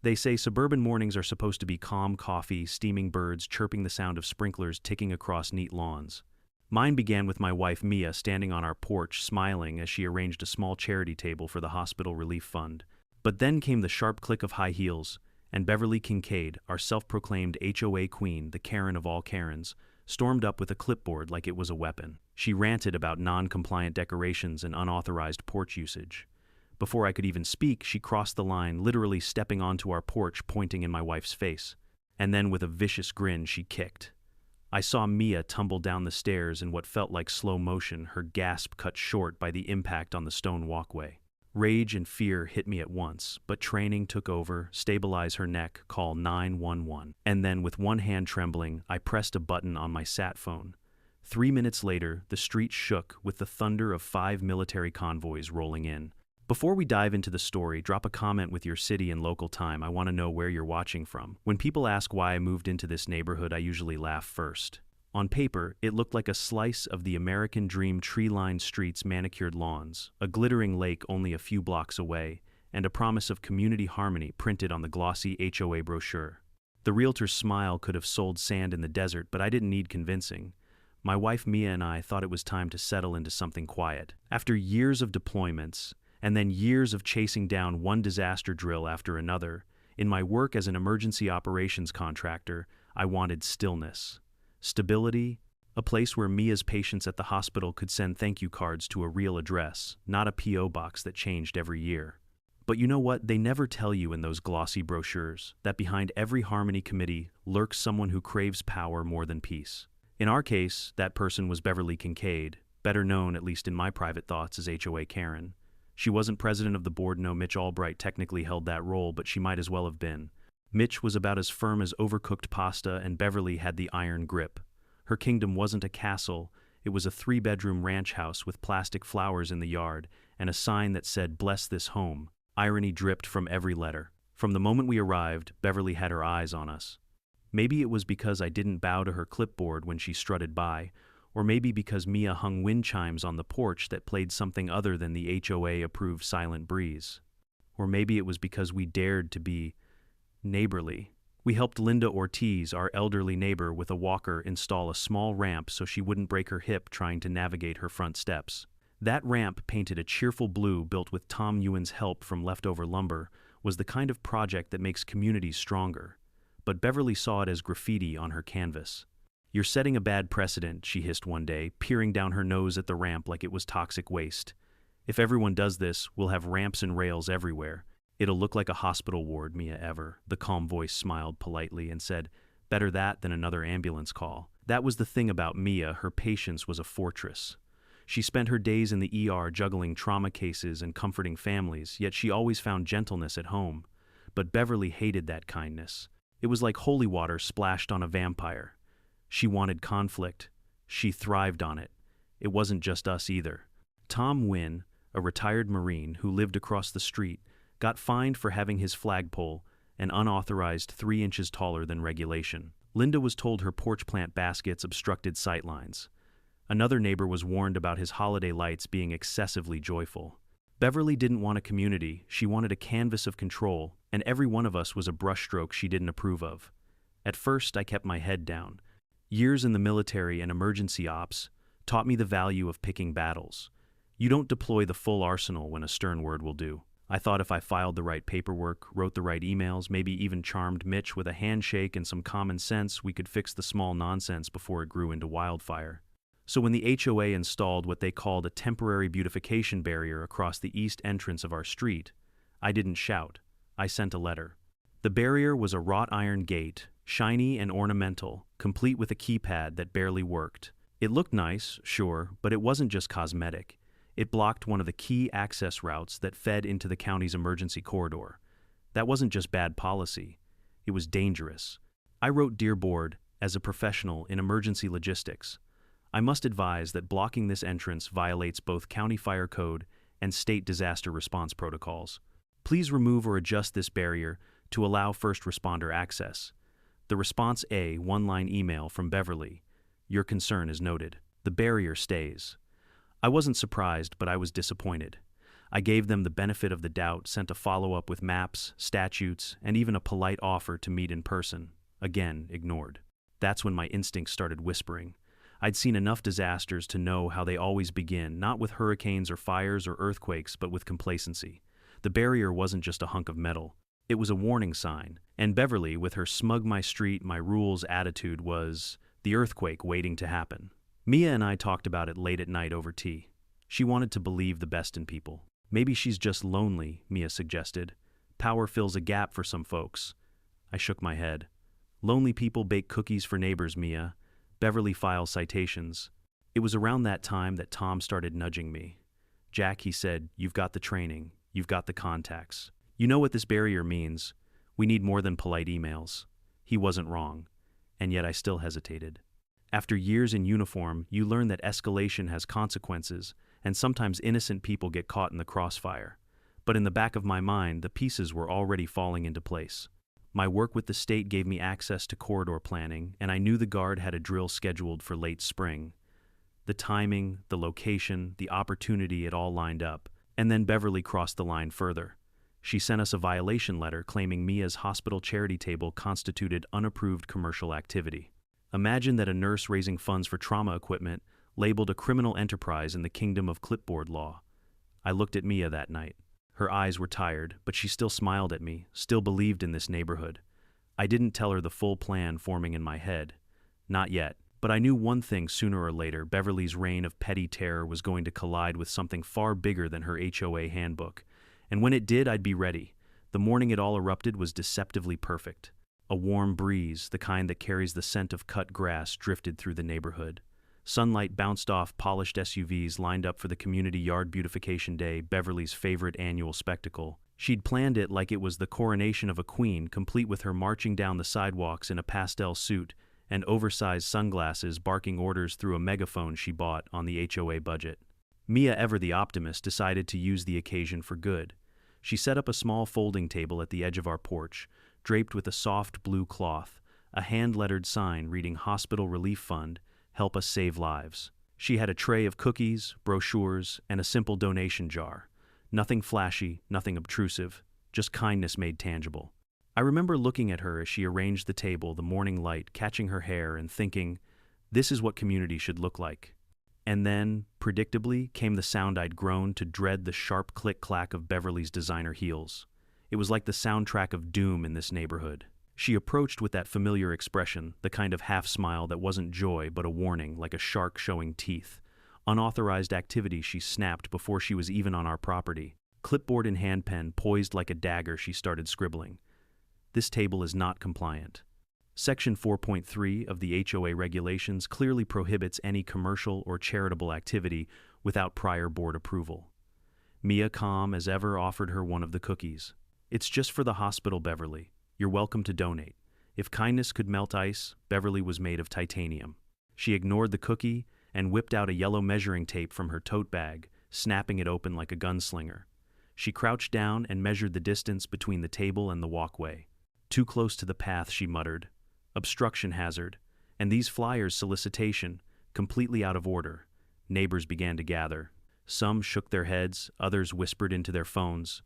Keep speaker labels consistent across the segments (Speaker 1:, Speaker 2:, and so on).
Speaker 1: They say suburban mornings are supposed to be calm coffee, steaming birds, chirping, the sound of sprinklers ticking across neat lawns. Mine began with my wife Mia standing on our porch, smiling as she arranged a small charity table for the hospital relief fund. But then came the sharp click of high heels, and Beverly Kincaid, our self-proclaimed HOA queen, the Karen of all Karens, stormed up with a clipboard like it was a weapon. She ranted about non-compliant decorations and unauthorized porch usage. Before I could even speak, she crossed the line, literally stepping onto our porch, pointing in my wife's face. And then with a vicious grin, she kicked. I saw Mia tumble down the stairs in what felt like slow motion, her gasp cut short by the impact on the stone walkway. Rage and fear hit me at once, but training took over. Stabilize her neck, call 911. And then, with one hand trembling, I pressed a button on my sat phone. 3 minutes later, the street shook with the thunder of 5 military convoys rolling in. Before we dive into the story, drop a comment with your city and local time. I want to know where you're watching from. When people ask why I moved into this neighborhood, I usually laugh first. On paper, it looked like a slice of the American dream: tree-lined streets, manicured lawns, a glittering lake only a few blocks away, and a promise of community harmony printed on the glossy HOA brochure. The realtor's smile could have sold sand in the desert, but I didn't need convincing. My wife Mia and I thought it was time to settle into something quiet. After years of deployments, and then years of chasing down one disaster drill after another, in my work as an emergency operations contractor, I wanted stillness. Stability, a place where Mia's patients at the hospital could send thank you cards to a real address, not a P.O. box that changed every year. But you know what? They never tell you in those glossy brochures that behind every harmony committee lurks someone who craves power more than peace. In our case, that person was Beverly Kincaid, better known, at least in my private thoughts, as HOA Karen. She wasn't president of the board. No, Mitch Albright technically held that role, but she might as well have been. Mitch was about as firm as overcooked pasta, and Beverly had the iron grip. Her kingdom wasn't a castle, it was a 3-bedroom ranch house with plastic flowers in the yard and a sign that said, "Bless this home." Irony dripped from every letter. From the moment we arrived, Beverly had her eyes on us. Maybe it was because I didn't bow to her clipboard when she strutted by, or maybe because Mia hung wind chimes on the porch that played something other than the HOA-approved Silent Breeze. Or maybe it was because we dared to be neighborly. We helped Linda Ortiz, our elderly neighbor with a walker, install a small ramp so she wouldn't break her hip trying to navigate her front steps. That ramp, painted a cheerful blue, built with Tom Ewan's help from leftover lumber, was the kind of project that makes communities stronger. But Beverly saw it as graffiti on her canvas. "You're setting a bad precedent," she hissed one day, peering down her nose at the ramp like it was toxic waste. "If everyone does this, we'll have ramps and rails everywhere. It'll look like a hospital ward, Mia Ever." The calm voice smiled politely and said, "Better that than another ambulance call." That was the thing about Mia, her patience was a fortress. She spent her days in the ER juggling trauma cases and comforting families, yet she always found gentleness at home. But Beverly hated that kindness. It was like holy water splashed on a vampire. She wanted conflict. She thrived on it. It wasn't just us either. Tom Wynn, a retired Marine who lived across the street, got fined for having his flagpole an unauthorized 3 inches taller than regulation. Linda was told her porch plant baskets obstructed sightlines. Another neighbor was warned about his holiday lights being excessively joyful. Beverly didn't want a community, she wanted a canvas of control, and every one of us was a brushstroke she didn't approve of. At first, I kept my head down. Years in the military and emergency ops taught me the value of picking battles. You don't deploy the full arsenal when a stern word will do. I thought if I filed the right paperwork, wrote the right emails, maybe even charmed Mitch with a handshake and some common sense, we could fix the small nonsense before it grew into wildfire. So when the HOA installed what they called a temporary beautification barrier across the east entrance of our street, I didn't shout. I sent a letter. The barrier was a wrought iron gate, shiny and ornamental, complete with a keypad that barely worked. It looked nice, sure, but it wasn't just cosmetic. It blocked one of the key access routes that fed into the county's emergency corridor. That wasn't just bad policy. It was dangerous. I wrote, "Dear Board, as a professional in emergency logistics, I must advise that blocking this entrance violates both county fire code and state disaster response protocols. Please remove or adjust this barrier to allow first responder access." The response: a one-line email from Beverly. "Your concern is noted. The barrier stays." I wasn't surprised, but I was disappointed. I gave them the benefit of the doubt, sent a follow-up with maps, statutes, and even a polite offer to meet in person. Again, ignored. That's when my instincts started whispering. I'd seen enough disasters to know how they always begin, not with hurricanes or fires or earthquakes, but with complacency. The barrier wasn't just a hunk of metal. It was a warning sign. And Beverly, with her smug my street, my rules attitude, was the earthquake waiting to happen. Mia and I talked about it late at night over tea. She wanted to believe the best in people. Maybe she's just lonely, Mia suggested. Power fills a gap for some folks. I shook my head. Lonely people bake cookies for neighbors, Mia. Beverly files citations. It was around that time that Tom started nudging me. Jack, he said, you've got the training. You've got the contacts. You know what this barrier means. We need more than polite emails. He wasn't wrong. And yet I still hesitated. After years in uniform, you learn that escalation has consequences, and sometimes innocent people get caught in the crossfire. But in the back of my mind, the pieces were already falling into place. My work with the state gave me access to corridor planning, and I knew the guard had a drill scheduled for late spring. The timing, the location, the opportunity, it all lined up. And then Beverly crossed the line further. She sent us a violation letter claiming Mia's hospital charity table constituted unapproved commercial activity. Imagine that a nurse raising funds for trauma equipment labeled a criminal enterprise in the kingdom of clipboard law. I looked at Mia that night. Her eyes were tired, but she still smiled at me, still believed in this neighborhood. I didn't tell her the full plan forming in my head. Not yet. But I knew one thing: sooner or later, Beverly's reign of petty terror was going to collide with something far bigger than her HOA handbook. And when it did, I'd be ready. The morning it all erupted was deceptively perfect. A warm breeze, the kind that carries the scent of cut grass, drifted through the neighborhood. Sunlight bounced off polished SUVs lined up for the community yard beautification day, Beverly's favorite annual spectacle. She'd planned it like it was the coronation of a queen, complete with her marching down the sidewalks in a pastel suit and oversized sunglasses, barking orders through a megaphone she bought on the HOA budget. Mia, ever the optimist, decided to use the occasion for good. She set up a small folding table at the edge of our porch, draped with a soft blue cloth, a hand-lettered sign reading Hospital Relief Fund, Help Us Save Lives. She had a tray of cookies, brochures, and a simple donation jar. Nothing flashy, nothing obtrusive, just kindness made tangible. I remember looking at her as she arranged the table, the morning light catching her hair, and thinking, this is what community should look like. And then, predictably, came the sound I'd grown to dread, the sharp click-clack of Beverly's designer heels. It was like the soundtrack of doom in this neighborhood. She approached with that familiar expression, the kind of half-smile that wasn't joy but a warning, like a shark showing teeth. Unauthorized activity, she snapped before she was even on our property. Clipboard and handpen poised like a dagger, she started scribbling. This table is not compliant. Section 4.3 of the HOA regulations clearly prohibits any commercial or charitable activity without prior board approval. Mia, calm as ever, offered her one of the cookies. It's just for the hospital, Beverly. You're welcome to donate. If kindness could melt ice, Beverly was made of titanium. She ignored the cookie and whipped out a yellow measuring tape from her tote bag, snapping it open like a gunslinger. She crouched down and measured the distance between the table and the walkway. Too close to the path, she muttered. Obstruction hazard. And these flyers, solicitation, completely out of order. Neighbors began to gather. Some shook their heads, others whispered into their phones.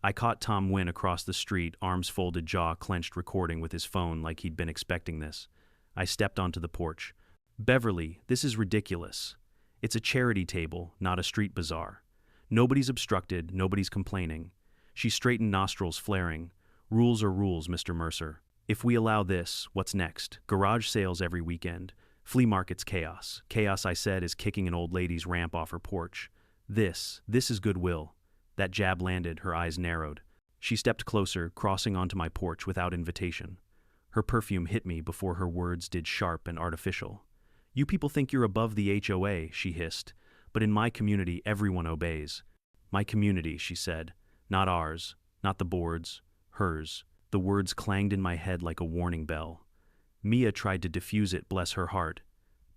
Speaker 1: I caught Tom Wynn across the street, arms folded, jaw clenched, recording with his phone like he'd been expecting this. I stepped onto the porch. Beverly, this is ridiculous. It's a charity table, not a street bazaar. Nobody's obstructed, nobody's complaining. She straightened, nostrils flaring. Rules are rules, Mr. Mercer. If we allow this, what's next? Garage sales every weekend. Flea markets, chaos. Chaos, I said, is kicking an old lady's ramp off her porch. This is goodwill. That jab landed, her eyes narrowed. She stepped closer, crossing onto my porch without invitation. Her perfume hit me before her words did, sharp and artificial. You people think you're above the HOA, she hissed, but in my community everyone obeys. My community, she said. Not ours, not the board's, hers. The words clanged in my head like a warning bell. Mia tried to diffuse it, bless her heart.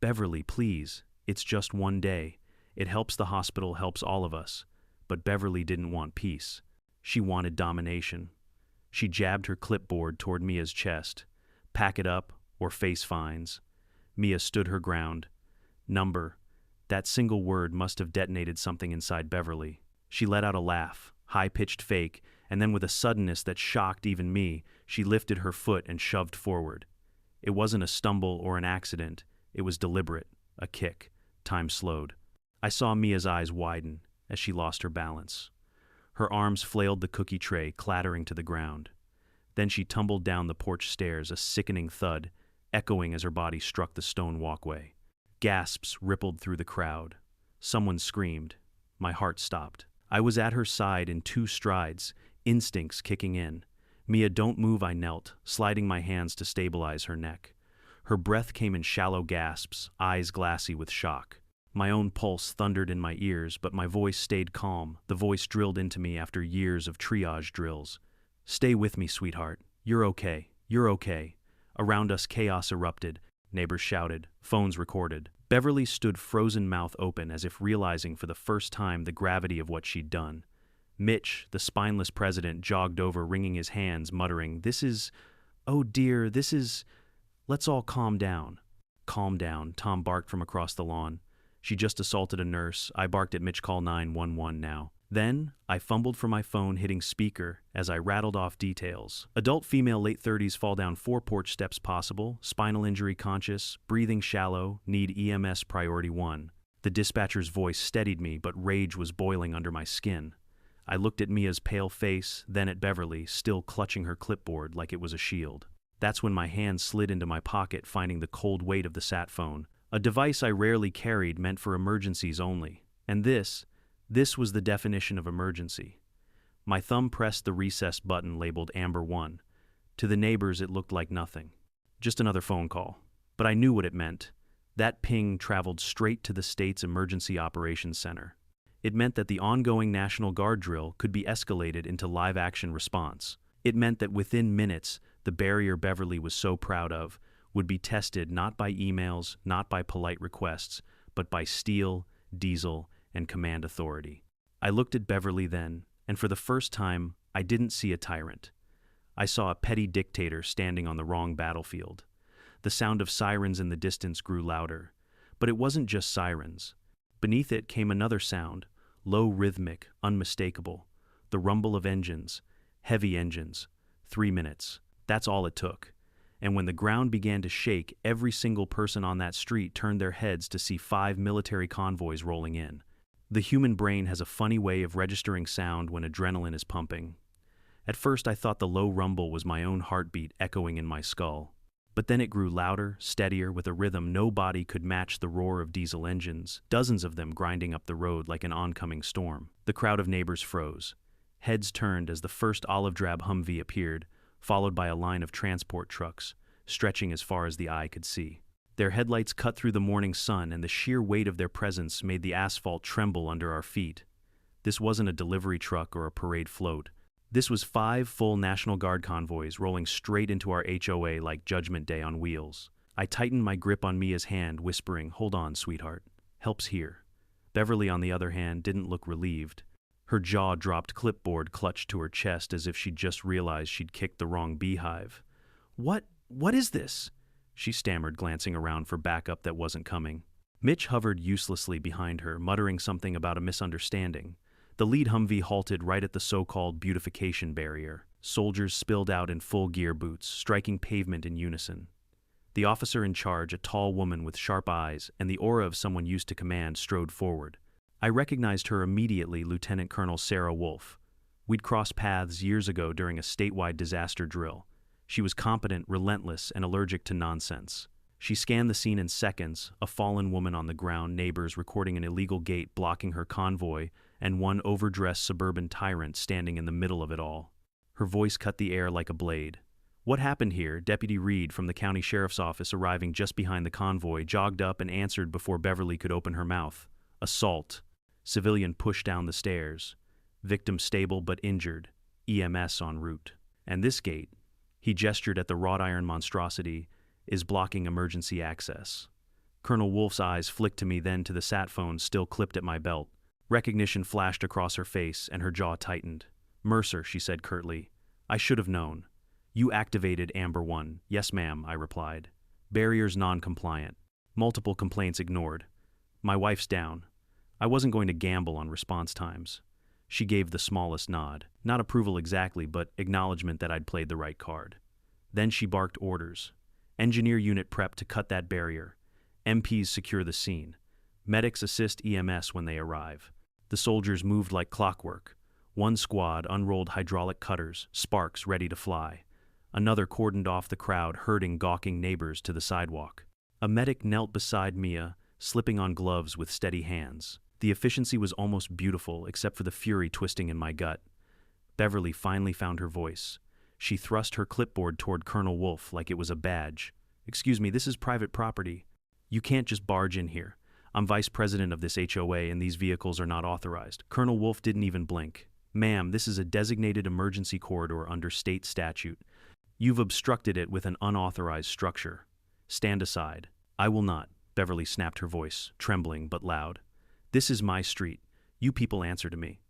Speaker 1: Beverly, please, it's just one day. It helps the hospital, helps all of us. But Beverly didn't want peace. She wanted domination. She jabbed her clipboard toward Mia's chest. Pack it up, or face fines. Mia stood her ground. Number. That single word must have detonated something inside Beverly. She let out a laugh, high-pitched fake, and then with a suddenness that shocked even me, she lifted her foot and shoved forward. It wasn't a stumble or an accident. It was deliberate, a kick. Time slowed. I saw Mia's eyes widen as she lost her balance. Her arms flailed the cookie tray, clattering to the ground. Then she tumbled down the porch stairs, a sickening thud, echoing as her body struck the stone walkway. Gasps rippled through the crowd. Someone screamed. My heart stopped. I was at her side in 2 strides, instincts kicking in. Mia, don't move, I knelt, sliding my hands to stabilize her neck. Her breath came in shallow gasps, eyes glassy with shock. My own pulse thundered in my ears, but my voice stayed calm, the voice drilled into me after years of triage drills. Stay with me, sweetheart. You're okay. You're okay. Around us, chaos erupted. Neighbors shouted. Phones recorded. Beverly stood frozen mouth open as if realizing for the first time the gravity of what she'd done. Mitch, the spineless president, jogged over, wringing his hands, muttering, oh dear, let's all calm down. Calm down, Tom barked from across the lawn. She just assaulted a nurse. I barked at Mitch, call 911 now. Then, I fumbled for my phone, hitting speaker as I rattled off details. Adult female, late 30s, fall down 4 porch steps possible, spinal injury conscious, breathing shallow, need EMS priority 1. The dispatcher's voice steadied me, but rage was boiling under my skin. I looked at Mia's pale face, then at Beverly, still clutching her clipboard like it was a shield. That's when my hand slid into my pocket, finding the cold weight of the sat phone, a device I rarely carried, meant for emergencies only. And this was the definition of emergency. My thumb pressed the recessed button labeled Amber 1. To the neighbors, it looked like nothing. Just another phone call. But I knew what it meant. That ping traveled straight to the state's Emergency Operations Center. It meant that the ongoing National Guard drill could be escalated into live-action response. It meant that within minutes, the barrier Beverly was so proud of would be tested not by emails, not by polite requests, but by steel, diesel, and command authority. I looked at Beverly then, and for the first time, I didn't see a tyrant. I saw a petty dictator standing on the wrong battlefield. The sound of sirens in the distance grew louder. But it wasn't just sirens. Beneath it came another sound, low, rhythmic, unmistakable. The rumble of engines, heavy engines. 3 minutes. That's all it took. And when the ground began to shake, every single person on that street turned their heads to see 5 military convoys rolling in. The human brain has a funny way of registering sound when adrenaline is pumping. At first, I thought the low rumble was my own heartbeat echoing in my skull. But then it grew louder, steadier, with a rhythm no body could match, the roar of diesel engines, dozens of them grinding up the road like an oncoming storm. The crowd of neighbors froze. Heads turned as the first olive-drab Humvee appeared, followed by a line of transport trucks, stretching as far as the eye could see. Their headlights cut through the morning sun, and the sheer weight of their presence made the asphalt tremble under our feet. This wasn't a delivery truck or a parade float. This was 5 full National Guard convoys rolling straight into our HOA like Judgment Day on wheels. I tightened my grip on Mia's hand, whispering, "Hold on, sweetheart. Help's here." Beverly, on the other hand, didn't look relieved. Her jaw dropped, clipboard clutched to her chest as if she'd just realized she'd kicked the wrong beehive. What is this?" she stammered, glancing around for backup that wasn't coming. Mitch hovered uselessly behind her, muttering something about a misunderstanding. The lead Humvee halted right at the so-called beautification barrier. Soldiers spilled out in full gear boots, striking pavement in unison. The officer in charge, a tall woman with sharp eyes and the aura of someone used to command, strode forward. I recognized her immediately, Lieutenant Colonel Sarah Wolf. We'd crossed paths years ago during a statewide disaster drill. She was competent, relentless, and allergic to nonsense. She scanned the scene in seconds, a fallen woman on the ground, neighbors recording an illegal gate blocking her convoy, and one overdressed suburban tyrant standing in the middle of it all. Her voice cut the air like a blade. "What happened here?" Deputy Reed from the county sheriff's office, arriving just behind the convoy, jogged up and answered before Beverly could open her mouth. "Assault. Civilian pushed down the stairs. Victim stable but injured. EMS en route. And this gate," he gestured at the wrought iron monstrosity, "is blocking emergency access." Colonel Wolf's eyes flicked to me, then to the sat phone still clipped at my belt. Recognition flashed across her face and her jaw tightened. "Mercer," she said curtly. "I should have known. You activated Amber 1. "Yes, ma'am," I replied. "Barriers non-compliant. Multiple complaints ignored. My wife's down." I wasn't going to gamble on response times. She gave the smallest nod. Not approval exactly, but acknowledgement that I'd played the right card. Then she barked orders. Engineer unit prep to cut that barrier. MPs secure the scene. Medics assist EMS when they arrive. The soldiers moved like clockwork. One squad unrolled hydraulic cutters, sparks ready to fly. Another cordoned off the crowd, herding gawking neighbors to the sidewalk. A medic knelt beside Mia, slipping on gloves with steady hands. The efficiency was almost beautiful, except for the fury twisting in my gut. Beverly finally found her voice. She thrust her clipboard toward Colonel Wolf like it was a badge. "Excuse me, this is private property. You can't just barge in here. I'm vice president of this HOA and these vehicles are not authorized." Colonel Wolf didn't even blink. "Ma'am, this is a designated emergency corridor under state statute. You've obstructed it with an unauthorized structure. Stand aside." "I will not," Beverly snapped, her voice trembling but loud. "This is my street. You people answer to me."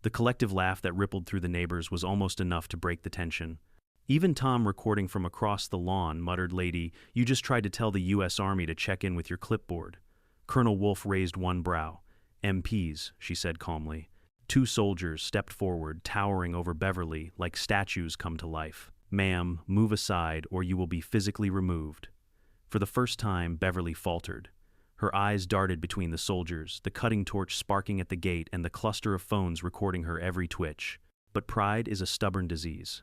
Speaker 1: The collective laugh that rippled through the neighbors was almost enough to break the tension. Even Tom, recording from across the lawn, muttered, "Lady, you just tried to tell the U.S. Army to check in with your clipboard." Colonel Wolf raised one brow. "MPs," she said calmly. Two soldiers stepped forward, towering over Beverly like statues come to life. "Ma'am, move aside or you will be physically removed." For the first time, Beverly faltered. Her eyes darted between the soldiers, the cutting torch sparking at the gate and the cluster of phones recording her every twitch. But pride is a stubborn disease.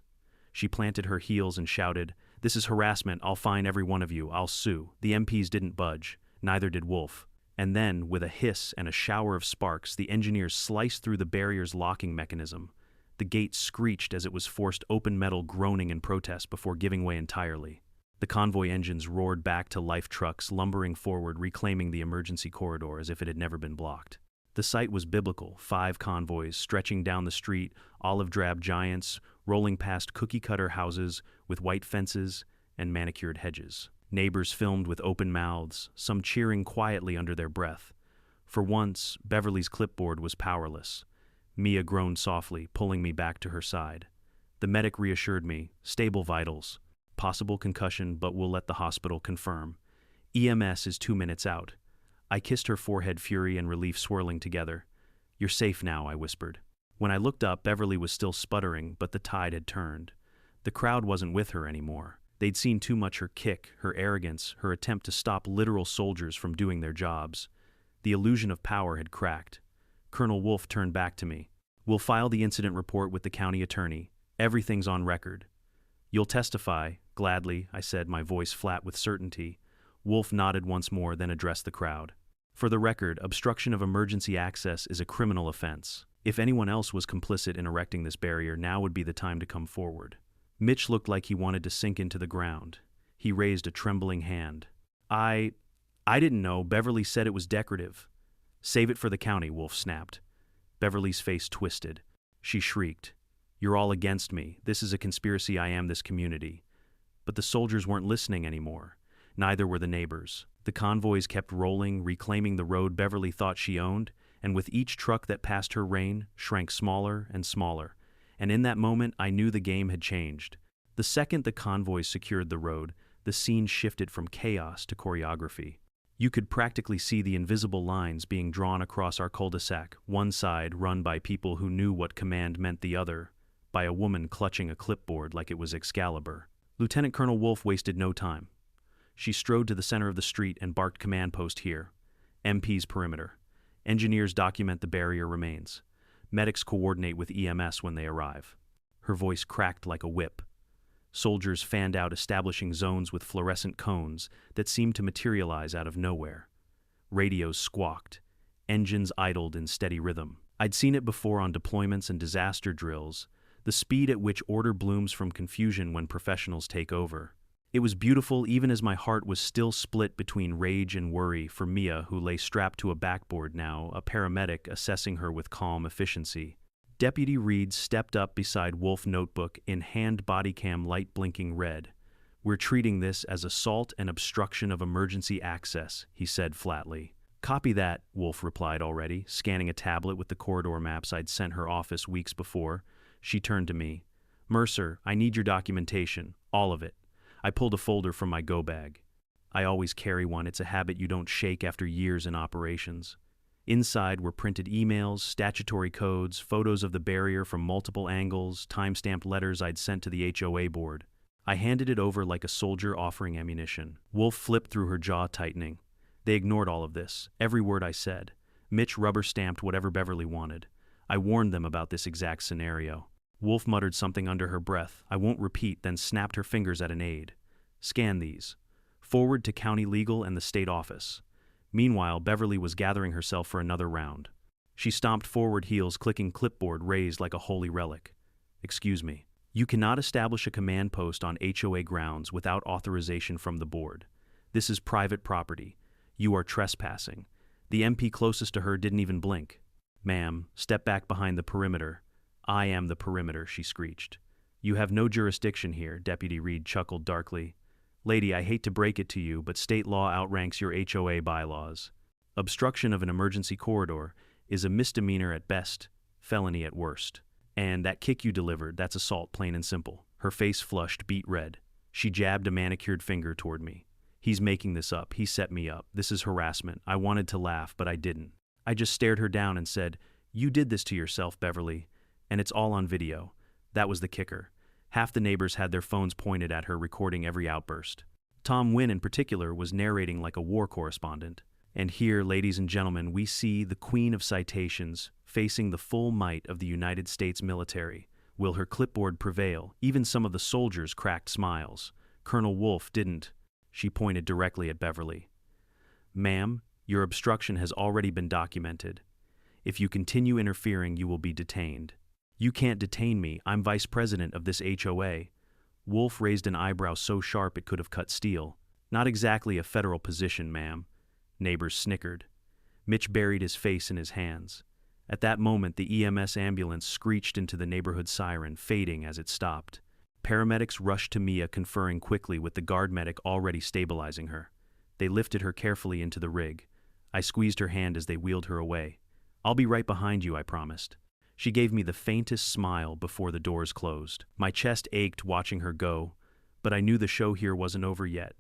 Speaker 1: She planted her heels and shouted, "This is harassment. I'll fine every one of you. I'll sue." The MPs didn't budge. Neither did Wolf. And then, with a hiss and a shower of sparks, the engineers sliced through the barrier's locking mechanism. The gate screeched as it was forced open, metal groaning in protest before giving way entirely. The convoy engines roared back to life, trucks lumbering forward, reclaiming the emergency corridor as if it had never been blocked. The sight was biblical. 5 convoys stretching down the street, olive-drab giants rolling past cookie-cutter houses with white fences and manicured hedges. Neighbors filmed with open mouths, some cheering quietly under their breath. For once, Beverly's clipboard was powerless. Mia groaned softly, pulling me back to her side. The medic reassured me, "Stable vitals. Possible concussion, but we'll let the hospital confirm. EMS is 2 minutes out." I kissed her forehead, fury and relief swirling together. "You're safe now," I whispered. When I looked up, Beverly was still sputtering, but the tide had turned. The crowd wasn't with her anymore. They'd seen too much: her kick, her arrogance, her attempt to stop literal soldiers from doing their jobs. The illusion of power had cracked. Colonel Wolf turned back to me. "We'll file the incident report with the county attorney. Everything's on record." "You'll testify?" "Gladly," I said, my voice flat with certainty. Wolf nodded once more, then addressed the crowd. "For the record, obstruction of emergency access is a criminal offense. If anyone else was complicit in erecting this barrier, now would be the time to come forward." Mitch looked like he wanted to sink into the ground. He raised a trembling hand. I didn't know. Beverly said it was decorative." "Save it for the county," Wolf snapped. Beverly's face twisted. She shrieked, "You're all against me. This is a conspiracy. I am this community." But the soldiers weren't listening anymore. Neither were the neighbors. The convoys kept rolling, reclaiming the road Beverly thought she owned, and with each truck that passed her reign, shrank smaller and smaller. And in that moment, I knew the game had changed. The second the convoys secured the road, the scene shifted from chaos to choreography. You could practically see the invisible lines being drawn across our cul-de-sac, one side run by people who knew what command meant, the other by a woman clutching a clipboard like it was Excalibur. Lieutenant Colonel Wolf wasted no time. She strode to the center of the street and barked, "Command post here. MP's perimeter. Engineers document the barrier remains. Medics coordinate with EMS when they arrive." Her voice cracked like a whip. Soldiers fanned out, establishing zones with fluorescent cones that seemed to materialize out of nowhere. Radios squawked. Engines idled in steady rhythm. I'd seen it before on deployments and disaster drills, the speed at which order blooms from confusion when professionals take over. It was beautiful, even as my heart was still split between rage and worry for Mia, who lay strapped to a backboard now, a paramedic assessing her with calm efficiency. Deputy Reed stepped up beside Wolf, notebook in hand, body cam light blinking red. "We're treating this as assault and obstruction of emergency access," he said flatly. "Copy that," Wolf replied, already scanning a tablet with the corridor maps I'd sent her office weeks before. She turned to me. "Mercer, I need your documentation, all of it." I pulled a folder from my go bag. I always carry one. It's a habit you don't shake after years in operations. Inside were printed emails, statutory codes, photos of the barrier from multiple angles, time-stamped letters I'd sent to the HOA board. I handed it over like a soldier offering ammunition. Wolf flipped through her jaw tightening. They ignored all of this, every word I said. Mitch rubber-stamped whatever Beverly wanted. I warned them about this exact scenario. Wolf muttered something under her breath. I won't repeat, then snapped her fingers at an aide. Scan these. Forward to county legal and the state office. Meanwhile, Beverly was gathering herself for another round. She stomped forward, heels clicking, clipboard raised like a holy relic. Excuse me. You cannot establish a command post on HOA grounds without authorization from the board. This is private property. You are trespassing. The MP closest to her didn't even blink. Ma'am, step back behind the perimeter. I am the perimeter, she screeched. You have no jurisdiction here, Deputy Reed chuckled darkly. Lady, I hate to break it to you, but state law outranks your HOA bylaws. Obstruction of an emergency corridor is a misdemeanor at best, felony at worst. And that kick you delivered, that's assault, plain and simple. Her face flushed, beet red. She jabbed a manicured finger toward me. He's making this up. He set me up. This is harassment. I wanted to laugh, but I didn't. I just stared her down and said, You did this to yourself, Beverly. And it's all on video. That was the kicker. Half the neighbors had their phones pointed at her, recording every outburst. Tom Wynn, in particular, was narrating like a war correspondent. And here, ladies and gentlemen, we see the Queen of Citations facing the full might of the United States military. Will her clipboard prevail? Even some of the soldiers cracked smiles. Colonel Wolfe didn't. She pointed directly at Beverly. Ma'am, your obstruction has already been documented. If you continue interfering, you will be detained. You can't detain me. I'm vice president of this HOA. Wolfe raised an eyebrow so sharp it could have cut steel. Not exactly a federal position, ma'am. Neighbors snickered. Mitch buried his face in his hands. At that moment, the EMS ambulance screeched into the neighborhood siren, fading as it stopped. Paramedics rushed to Mia, conferring quickly with the guard medic already stabilizing her. They lifted her carefully into the rig. I squeezed her hand as they wheeled her away. I'll be right behind you, I promised. She gave me the faintest smile before the doors closed. My chest ached watching her go, but I knew the show here wasn't over yet.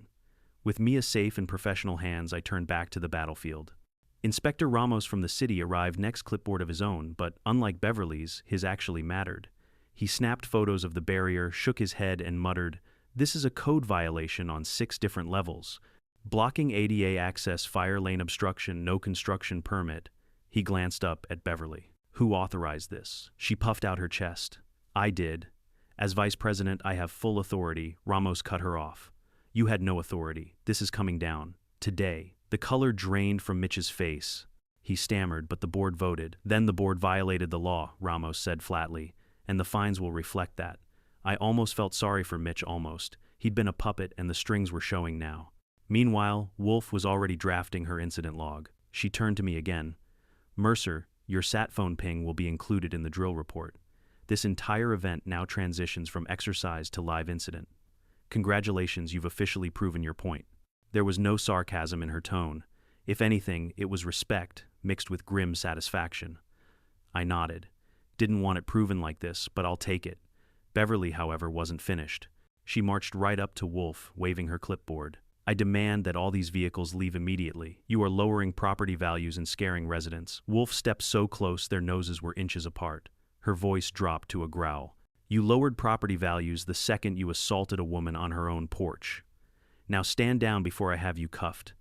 Speaker 1: With Mia safe in professional hands, I turned back to the battlefield. Inspector Ramos from the city arrived next, clipboard of his own, but unlike Beverly's, his actually mattered. He snapped photos of the barrier, shook his head, and muttered, This is a code violation on 6 different levels. Blocking ADA access, fire lane obstruction, no construction permit. He glanced up at Beverly. Who authorized this? She puffed out her chest. I did. As vice president, I have full authority. Ramos cut her off. You had no authority. This is coming down. Today. The color drained from Mitch's face. He stammered, but the board voted. Then the board violated the law, Ramos said flatly, and the fines will reflect that. I almost felt sorry for Mitch, almost. He'd been a puppet, and the strings were showing now. Meanwhile, Wolfe was already drafting her incident log. She turned to me again. Mercer, your sat phone ping will be included in the drill report. This entire event now transitions from exercise to live incident. Congratulations, you've officially proven your point. There was no sarcasm in her tone. If anything, it was respect, mixed with grim satisfaction. I nodded. Didn't want it proven like this, but I'll take it. Beverly, however, wasn't finished. She marched right up to Wolfe, waving her clipboard. I demand that all these vehicles leave immediately. You are lowering property values and scaring residents. Wolfe stepped so close their noses were inches apart. Her voice dropped to a growl. You lowered property values the second you assaulted a woman on her own porch. Now stand down before I have you cuffed.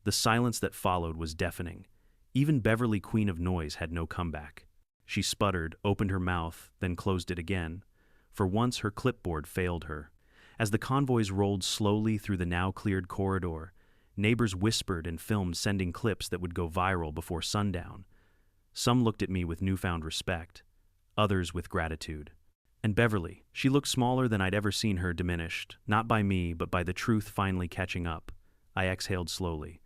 Speaker 1: The silence that followed was deafening. Even Beverly, Queen of Noise, had no comeback. She sputtered, opened her mouth, then closed it again. For once, her clipboard failed her. As the convoys rolled slowly through the now cleared corridor, neighbors whispered and filmed, sending clips that would go viral before sundown. Some looked at me with newfound respect, others with gratitude. And Beverly, she looked smaller than I'd ever seen her, diminished, not by me, but by the truth finally catching up. I exhaled slowly.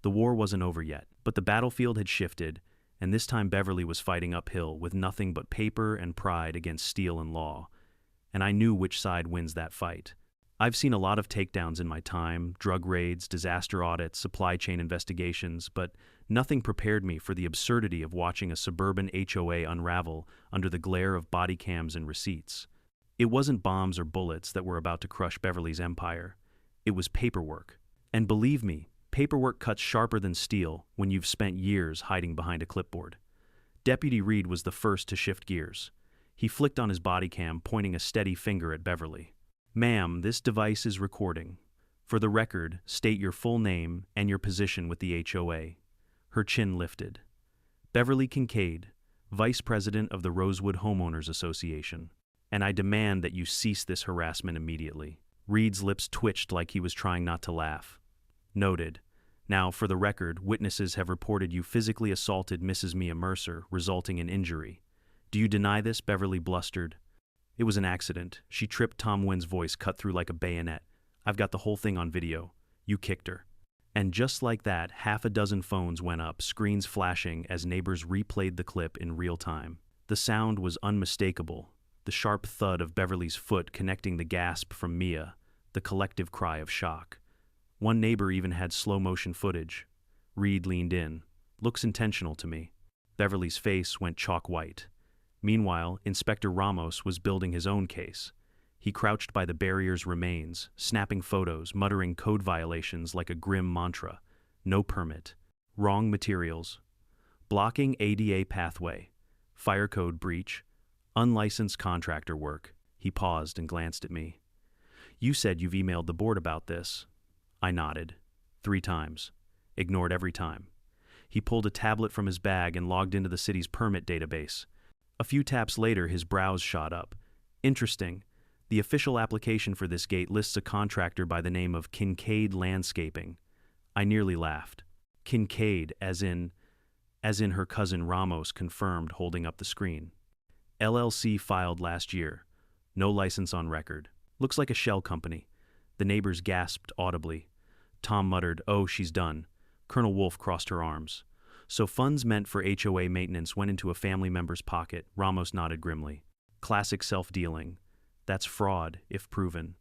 Speaker 1: The war wasn't over yet, but the battlefield had shifted, and this time Beverly was fighting uphill with nothing but paper and pride against steel and law. And I knew which side wins that fight. I've seen a lot of takedowns in my time, drug raids, disaster audits, supply chain investigations, but nothing prepared me for the absurdity of watching a suburban HOA unravel under the glare of body cams and receipts. It wasn't bombs or bullets that were about to crush Beverly's empire. It was paperwork. And believe me, Paperwork cuts sharper than steel when you've spent years hiding behind a clipboard. Deputy Reed was the first to shift gears. He flicked on his body cam, pointing a steady finger at Beverly. "Ma'am, this device is recording. For the record, state your full name and your position with the HOA." Her chin lifted. "Beverly Kincaid, Vice President of the Rosewood Homeowners Association. And I demand that you cease this harassment immediately." Reed's lips twitched like he was trying not to laugh. "Noted. Now, for the record, witnesses have reported you physically assaulted Mrs. Mia Mercer, resulting in injury. Do you deny this?" Beverly blustered. "It was an accident. She tripped." Tom Wynn's voice cut through like a bayonet. "I've got the whole thing on video. You kicked her." And just like that, half a dozen phones went up, screens flashing as neighbors replayed the clip in real time. The sound was unmistakable. The sharp thud of Beverly's foot connecting the gasp from Mia, the collective cry of shock. One neighbor even had slow-motion footage. Reed leaned in. "Looks intentional to me." Beverly's face went chalk white. Meanwhile, Inspector Ramos was building his own case. He crouched by the barrier's remains, snapping photos, muttering code violations like a grim mantra. No permit. Wrong materials. Blocking ADA pathway. Fire code breach. Unlicensed contractor work. He paused and glanced at me. "You said you've emailed the board about this." I nodded. 3 times. Ignored every time. He pulled a tablet from his bag and logged into the city's permit database. A few taps later, his brows shot up. "Interesting. The official application for this gate lists a contractor by the name of Kincaid Landscaping." I nearly laughed. "Kincaid, as in her cousin Ramos," confirmed, holding up the screen. "LLC filed last year. No license on record. Looks like a shell company." The neighbors gasped audibly. Tom muttered, "Oh, she's done." Colonel Wolfe crossed her arms. "So funds meant for HOA maintenance went into a family member's pocket." Ramos nodded grimly. "Classic self-dealing. That's fraud, if proven."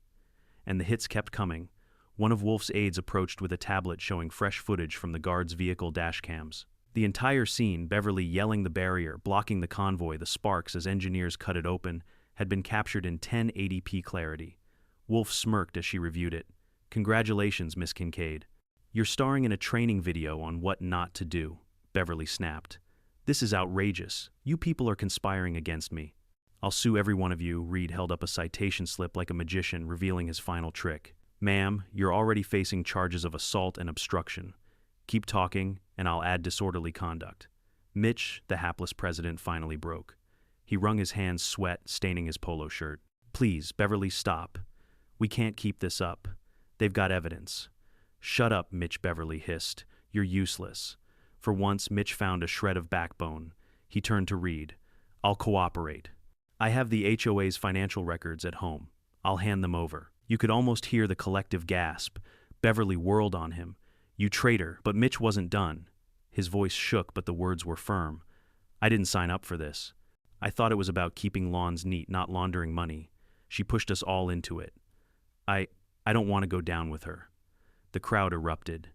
Speaker 1: And the hits kept coming. One of Wolfe's aides approached with a tablet showing fresh footage from the guard's vehicle dash cams. The entire scene, Beverly yelling the barrier, blocking the convoy, the sparks as engineers cut it open, had been captured in 1080p clarity. Wolfe smirked as she reviewed it. "Congratulations, Miss Kincaid. You're starring in a training video on what not to do," Beverly snapped. "This is outrageous. You people are conspiring against me." "I'll sue every one of you." Reed held up a citation slip like a magician, revealing his final trick. "Ma'am, you're already facing charges of assault and obstruction. Keep talking, and I'll add disorderly conduct." Mitch, the hapless president, finally broke. He wrung his hands, sweat staining his polo shirt. "Please, Beverly, stop. We can't keep this up. They've got evidence." "Shut up," Mitch, Beverly hissed. "You're useless." For once, Mitch found a shred of backbone. He turned to Reed. "I'll cooperate. I have the HOA's financial records at home. I'll hand them over." You could almost hear the collective gasp. Beverly whirled on him. "You traitor." But Mitch wasn't done. His voice shook, but the words were firm. "I didn't sign up for this. I thought it was about keeping lawns neat, not laundering money. She pushed us all into it. I don't want to go down with her." The crowd erupted.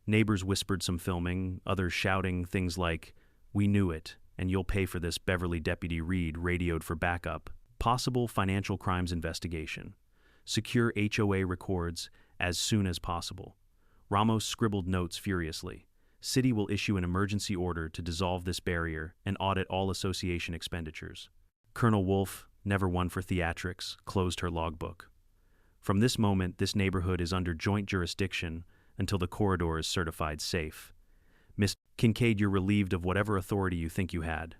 Speaker 1: Neighbors whispered some filming, others shouting things like, "We knew it, and you'll pay for this." Beverly Deputy Reed radioed for backup. "Possible financial crimes investigation. Secure HOA records as soon as possible." Ramos scribbled notes furiously. "City will issue an emergency order to dissolve this barrier and audit all association expenditures." Colonel Wolfe, never one for theatrics, closed her logbook. "From this moment, this neighborhood is under joint jurisdiction until the corridor is certified safe. Miss Kincaid, you're relieved of whatever authority you think you had."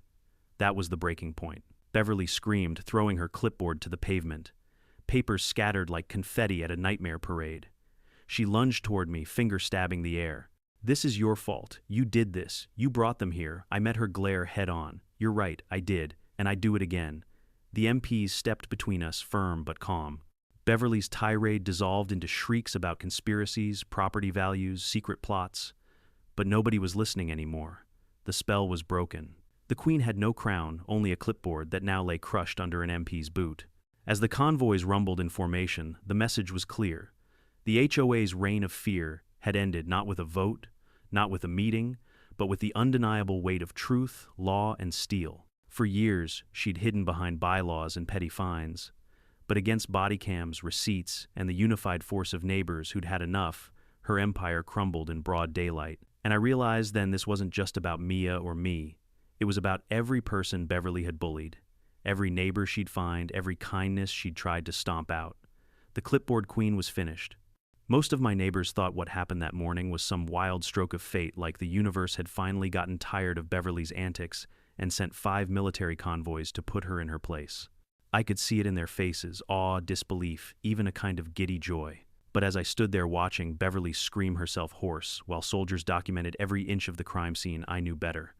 Speaker 1: That was the breaking point. Beverly screamed, throwing her clipboard to the pavement. Papers scattered like confetti at a nightmare parade. She lunged toward me, finger stabbing the air. "This is your fault. You did this. You brought them here." I met her glare head on. "You're right, I did, and I'd do it again." The MPs stepped between us, firm but calm. Beverly's tirade dissolved into shrieks about conspiracies, property values, secret plots. But nobody was listening anymore. The spell was broken. The Queen had no crown, only a clipboard that now lay crushed under an MP's boot. As the convoys rumbled in formation, the message was clear. The HOA's reign of fear had ended not with a vote, not with a meeting, but with the undeniable weight of truth, law, and steel. For years, she'd hidden behind bylaws and petty fines. But against body cams, receipts, and the unified force of neighbors who'd had enough, Her empire crumbled in broad daylight. And I realized then this wasn't just about Mia or me. It was about every person Beverly had bullied, every neighbor she'd find, every kindness she'd tried to stomp out. The clipboard queen was finished. Most of my neighbors thought what happened that morning was some wild stroke of fate, like the universe had finally gotten tired of Beverly's antics and sent 5 military convoys to put her in her place. I could see it in their faces, awe, disbelief, even a kind of giddy joy. But as I stood there watching Beverly scream herself hoarse, while soldiers documented every inch of the crime scene, I knew better.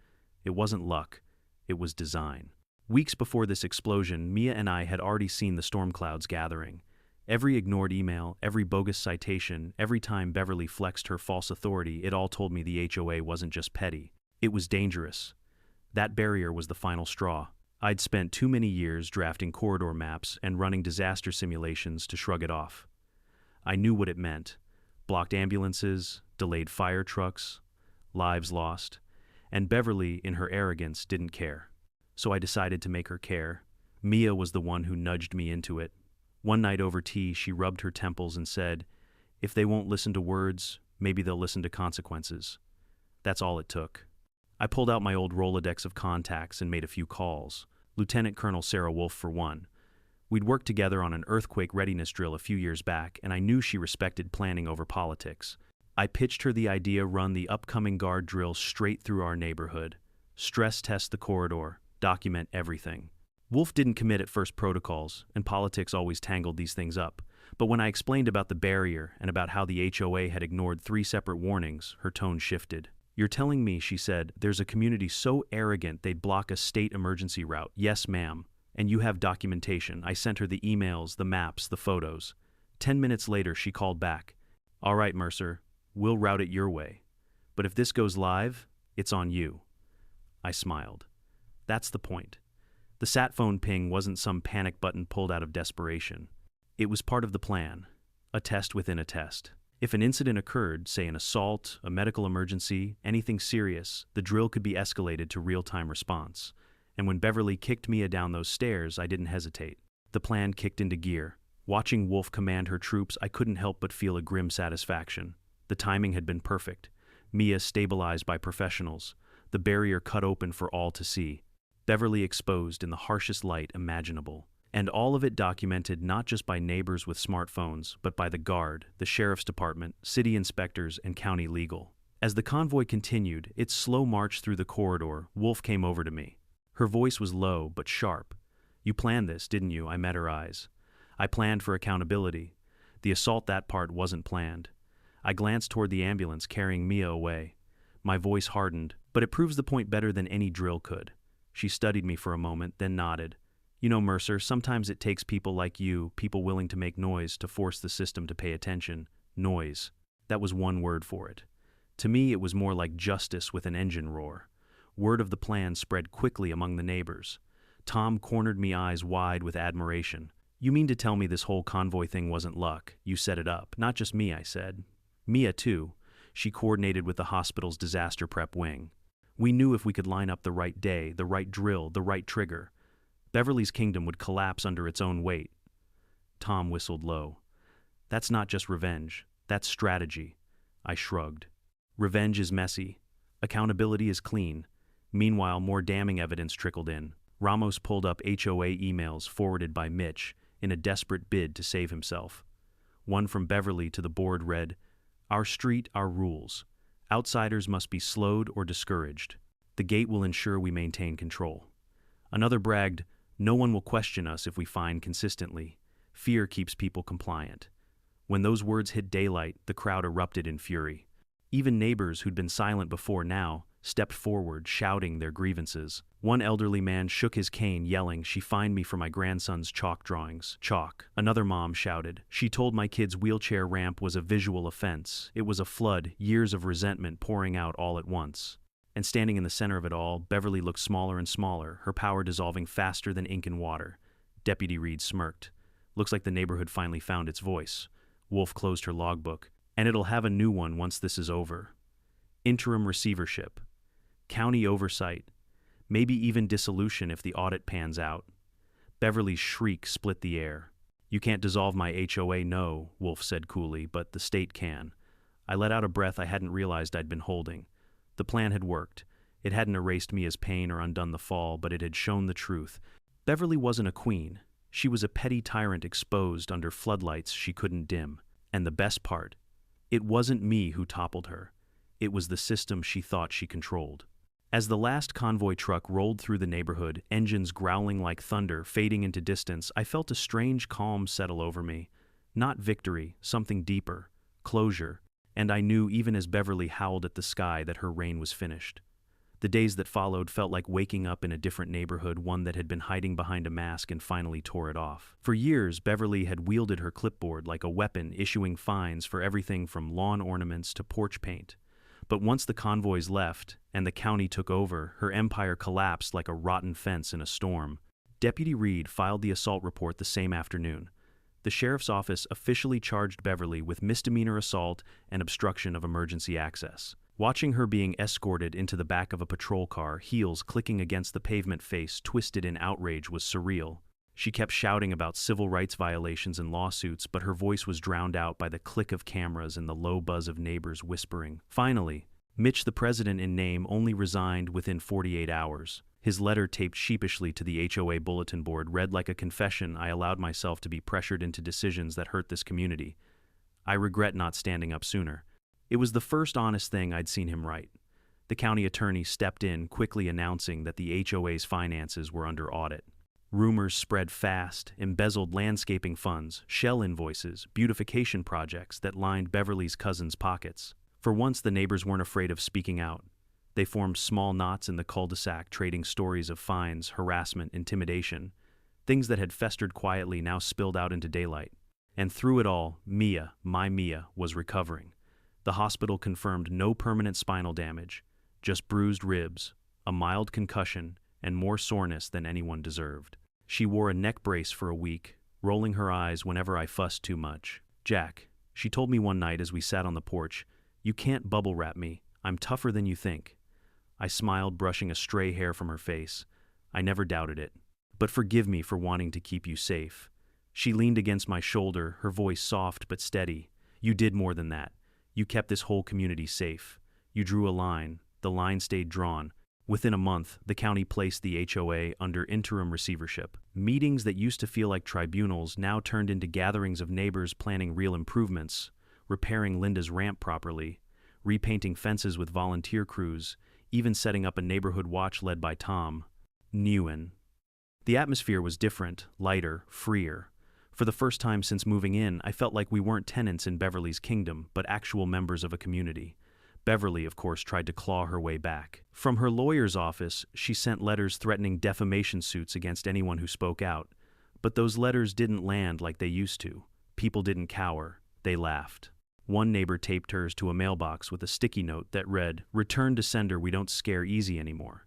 Speaker 1: It wasn't luck, it was design. Weeks before this explosion, Mia and I had already seen the storm clouds gathering. Every ignored email, every bogus citation, every time Beverly flexed her false authority, it all told me the HOA wasn't just petty. It was dangerous. That barrier was the final straw. I'd spent too many years drafting corridor maps and running disaster simulations to shrug it off. I knew what it meant. Blocked ambulances, delayed fire trucks, lives lost. And Beverly, in her arrogance, didn't care. So I decided to make her care. Mia was the one who nudged me into it. One night over tea, she rubbed her temples and said, "If they won't listen to words, maybe they'll listen to consequences." That's all it took. I pulled out my old Rolodex of contacts and made a few calls. Lieutenant Colonel Sarah Wolf, for one. We'd worked together on an earthquake readiness drill a few years back, and I knew she respected planning over politics. I pitched her the idea: run the upcoming guard drill straight through our neighborhood. Stress test the corridor. Document everything. Wolf didn't commit at first. Protocols and politics always tangled these things up. But when I explained about the barrier and about how the HOA had ignored 3 separate warnings, her tone shifted. "You're telling me," she said, "there's a community so arrogant they'd block a state emergency route?" "Yes, ma'am. And you have documentation." I sent her the emails, the maps, the photos. 10 minutes later, she called back. "All right, Mercer, we'll route it your way. But if this goes live, it's on you." I smiled. That's the point. The sat phone ping wasn't some panic button pulled out of desperation. It was part of the plan, a test within a test. If an incident occurred, say an assault, a medical emergency, anything serious, the drill could be escalated to real-time response. And when Beverly kicked Mia down those stairs, I didn't hesitate. The plan kicked into gear. Watching Wolf command her troops, I couldn't help but feel a grim satisfaction. The timing had been perfect. Mia stabilized by professionals. The barrier cut open for all to see. Beverly exposed in the harshest light imaginable. And all of it documented not just by neighbors with smartphones, but by the guard, the sheriff's department, city inspectors, and county legal. As the convoy continued its slow march through the corridor, Wolf came over to me. Her voice was low but sharp. "You planned this, didn't you?" I met her eyes. "I planned for accountability. The assault, that part wasn't planned." I glanced toward the ambulance carrying Mia away. My voice hardened, but it proves the point better than any drill could. She studied me for a moment, then nodded. "You know, Mercer, sometimes it takes people like you, people willing to make noise, to force the system to pay attention." Noise. That was one word for it. To me, it was more like justice with an engine roar. Word of the plan spread quickly among the neighbors. Tom cornered me, eyes wide with admiration. "You mean to tell me this whole convoy thing wasn't luck? You set it up." "Not just me," I said. "Mia, too. She coordinated with the hospital's disaster prep wing. We knew if we could line up the right day, the right drill, the right trigger, Beverly's kingdom would collapse under its own weight." Tom whistled low. "That's not just revenge. That's strategy." I shrugged. "Revenge is messy. Accountability is clean." Meanwhile, more damning evidence trickled in. Ramos pulled up HOA emails forwarded by Mitch in a desperate bid to save himself. One from Beverly to the board read, "Our street, our rules. Outsiders must be slowed or discouraged. The gate will ensure we maintain control." Another bragged, "No one will question us if we fine consistently. Fear keeps people compliant." When those words hit daylight, the crowd erupted in fury. Even neighbors who'd been silent before now stepped forward, shouting their grievances. One elderly man shook his cane, yelling, "She fined me for my grandson's chalk drawings." Chalk. Another mom shouted, "She told my kid's wheelchair ramp was a visual offense." It was a flood, years of resentment pouring out all at once. And standing in the center of it all, Beverly looked smaller and smaller, her power dissolving faster than ink in water. Deputy Reed smirked. "Looks like the neighborhood finally found its voice." Wolf closed her logbook. "And it'll have a new one once this is over. Interim receivership. County oversight. Maybe even dissolution if the audit pans out." Beverly's shriek split the air. "You can't dissolve my HOA, no," Wolf said coolly, "but the state can." I let out a breath I hadn't realized I'd been holding. The plan had worked. It hadn't erased Mia's pain or undone the fall, but it had shown the truth. Beverly wasn't a queen. She was a petty tyrant exposed under floodlights she couldn't dim. And the best part, it wasn't me who toppled her. It was the system she thought she controlled. As the last convoy truck rolled through the neighborhood, engines growling like thunder, fading into distance, I felt a strange calm settle over me. Not victory, something deeper, closure, and I knew even as Beverly howled at the sky that her reign was finished. The days that followed felt like waking up in a different neighborhood, one that had been hiding behind a mask and finally tore it off. For years, Beverly had wielded her clipboard like a weapon, issuing fines for everything from lawn ornaments to porch paint. But once the convoys left and the county took over, her empire collapsed like a rotten fence in a storm. Deputy Reed filed the assault report the same afternoon. The sheriff's office officially charged Beverly with misdemeanor assault and obstruction of emergency access. Watching her being escorted into the back of a patrol car, heels clicking against the pavement, face twisted in outrage, was surreal. She kept shouting about civil rights violations and lawsuits, but her voice was drowned out by the click of cameras and the low buzz of neighbors whispering. Finally, Mitch, the president in name, only resigned within 48 hours. His letter, taped sheepishly to the HOA bulletin board, read like a confession: I allowed myself to be pressured into decisions that hurt this community. I regret not standing up sooner. It was the first honest thing I'd seen him write. The county attorney stepped in, quickly announcing that the HOA's finances were under audit. Rumors spread fast: embezzled landscaping funds, shell invoices, beautification projects that lined Beverly's cousins' pockets. For once, the neighbors weren't afraid of speaking out. They formed small knots in the cul-de-sac, trading stories of fines, harassment, intimidation. Things that had festered quietly now spilled out into daylight. And through it all, Mia, my Mia, was recovering. The hospital confirmed no permanent spinal damage, just bruised ribs, a mild concussion, and more soreness than anyone deserved. She wore a neck brace for a week, rolling her eyes whenever I fussed too much. Jack, she told me one night as we sat on the porch, you can't bubble wrap me. I'm tougher than you think. I smiled, brushing a stray hair from her face. I never doubted it. But forgive me for wanting to keep you safe. She leaned against my shoulder, her voice soft but steady. You did more than that. You kept this whole community safe. You drew a line. The line stayed drawn. Within a month, the county placed the HOA under interim receivership. Meetings that used to feel like tribunals now turned into gatherings of neighbors planning real improvements, repairing Linda's ramp properly, repainting fences with volunteer crews, even setting up a neighborhood watch led by Tom Newen. The atmosphere was different, lighter, freer. For the first time since moving in, I felt like we weren't tenants in Beverly's kingdom, but actual members of a community. Beverly, of course, tried to claw her way back. From her lawyer's office, she sent letters threatening defamation suits against anyone who spoke out. But those letters didn't land like they used to. People didn't cower. They laughed. One neighbor taped hers to a mailbox with a sticky note that read, "Return to sender, we don't scare easy anymore."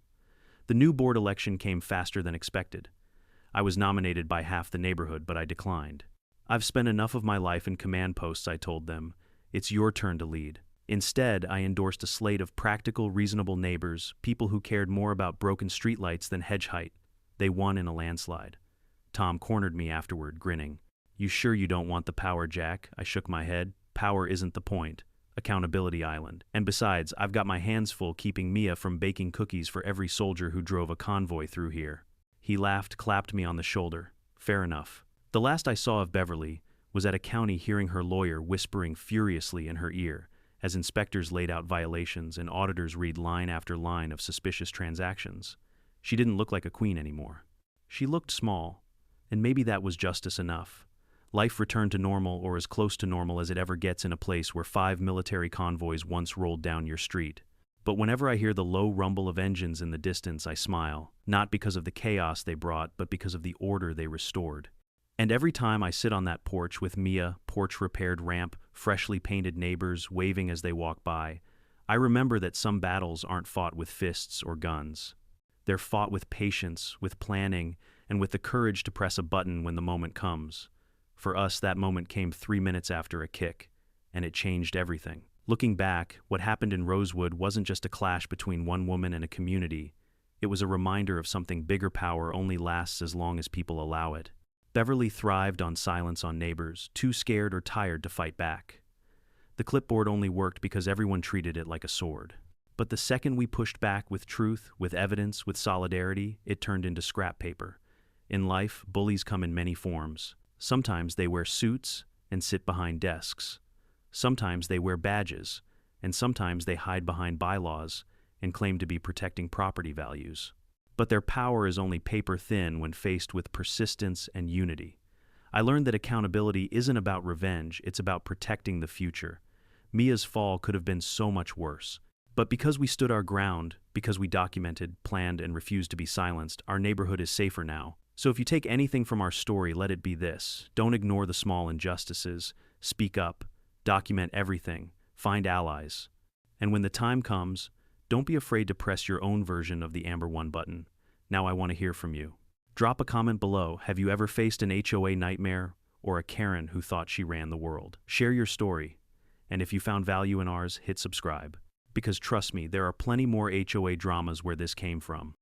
Speaker 1: The new board election came faster than expected. I was nominated by half the neighborhood, but I declined. I've spent enough of my life in command posts, I told them. It's your turn to lead. Instead, I endorsed a slate of practical, reasonable neighbors, people who cared more about broken streetlights than hedge height. They won in a landslide. Tom cornered me afterward, grinning. You sure you don't want the power, Jack? I shook my head. Power isn't the point. Accountability island. And besides, I've got my hands full keeping Mia from baking cookies for every soldier who drove a convoy through here. He laughed, clapped me on the shoulder. Fair enough. The last I saw of Beverly was at a county, hearing her lawyer whispering furiously in her ear as inspectors laid out violations and auditors read line after line of suspicious transactions. She didn't look like a queen anymore. She looked small, and maybe that was justice enough. Life returned to normal, or as close to normal as it ever gets in a place where 5 military convoys once rolled down your street. But whenever I hear the low rumble of engines in the distance, I smile, not because of the chaos they brought, but because of the order they restored. And every time I sit on that porch with Mia, porch-repaired ramp, freshly painted neighbors waving as they walk by, I remember that some battles aren't fought with fists or guns. They're fought with patience, with planning, and with the courage to press a button when the moment comes. For us, that moment came 3 minutes after a kick, and it changed everything. Looking back, what happened in Rosewood wasn't just a clash between one woman and a community. It was a reminder of something bigger. Power only lasts as long as people allow it. Beverly thrived on silence on neighbors, too scared or tired to fight back. The clipboard only worked because everyone treated it like a sword. But the second we pushed back with truth, with evidence, with solidarity, it turned into scrap paper. In life, bullies come in many forms. Sometimes they wear suits and sit behind desks. Sometimes they wear badges, and sometimes they hide behind bylaws and claim to be protecting property values. But their power is only paper thin when faced with persistence and unity. I learned that accountability isn't about revenge, it's about protecting the future. Mia's fall could have been so much worse. But because we stood our ground, because we documented, planned, and refused to be silenced, our neighborhood is safer now. So if you take anything from our story, let it be this. Don't ignore the small injustices. Speak up. Document everything. Find allies. And when the time comes, don't be afraid to press your own version of the Amber 1 button. Now I want to hear from you. Drop a comment below. Have you ever faced an HOA nightmare or a Karen who thought she ran the world? Share your story. And if you found value in ours, hit subscribe. Because trust me, there are plenty more HOA dramas where this came from.